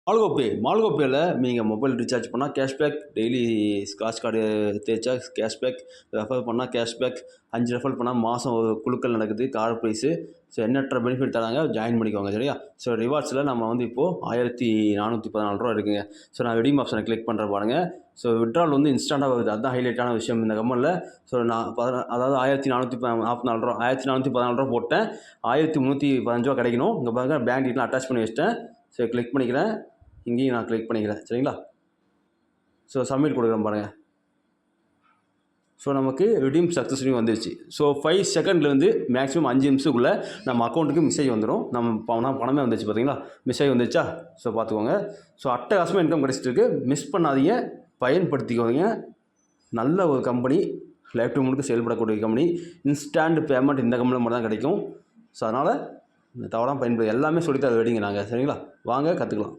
மால்கோ பேல நீங்கள் mobile recharge பண்ணால் கேஷ்பேக், டெய்லி ஸ்க்ராட்ச் கார்டு தேய்ச்சா கேஷ்பேக், ரெஃபர் பண்ணால் கேஷ்பேக், 5 ரெஃபர் பண்ணால் மாதம் ஒரு குழுக்கள் நடக்குது, கார் ப்ரைஸு. ஸோ எண்ணற்ற பெனிஃபிட் தராங்க, ஜாயின் பண்ணிக்கோங்க சரியா. ஸோ ரிவார்ட்ஸில் நம்ம வந்து இப்போது 1414 ரூபா இருக்குங்க. ஸோ நான் ரெடீம் ஆப்ஷனை கிளிக் பண்ணுற பாருங்க. ஸோ விட்ரால் வந்து இன்ஸ்டண்ட்டாக வருது, அதுதான் ஹைலைட்டான விஷயம் இந்த கம்மலில். ஸோ நான் அதாவது 1444 ரூபா 1414 ரூபா போட்டேன், 1315 ரூபா கிடைக்கணும். இங்கே பாருங்கள் பேங்க் டீட்டெயில் அட்டாச் பண்ணி வச்சிட்டேன். ஸோ கிளிக் பண்ணிக்கிறேன், இங்கேயும் நான் கிளிக் பண்ணிக்கிறேன் சரிங்களா. ஸோ சப்மிட் கொடுக்குறேன் பாருங்கள். ஸோ நமக்கு ரிடீம் சக்ஸஸ்ஃபுல்லி வந்துருச்சு. ஸோ 5 செகண்ட்லேருந்து மேக்ஸிமம் 5 நிமிஷத்துக்குள்ளே நம்ம அக்கௌண்ட்டுக்கு மெசேஜ் வந்துடும். நம்ம பணமே வந்துச்சு பார்த்தீங்களா, மெசேஜ் வந்துச்சா. ஸோ பார்த்துக்கோங்க. ஸோ அட்டகாசமாக இன்கம் கிடச்சிட்டு மிஸ் பண்ணாதீங்க, பயன்படுத்திக்கோங்க. நல்ல ஒரு கம்பெனி, லைஃப் டைம் முழுக்க செயல்படக்கூடிய கம்பெனி. இன்ஸ்டன்ட் பேமெண்ட் இந்த கம்பெனியில் மட்டும் தான் கிடைக்கும். ஸோ அதனால் இந்த தவறாக பயன்படுத்தி எல்லாமே சொல்லித்தர ரெடிங்க நாங்கள் சரிங்களா. வாங்க கற்றுக்கலாம்.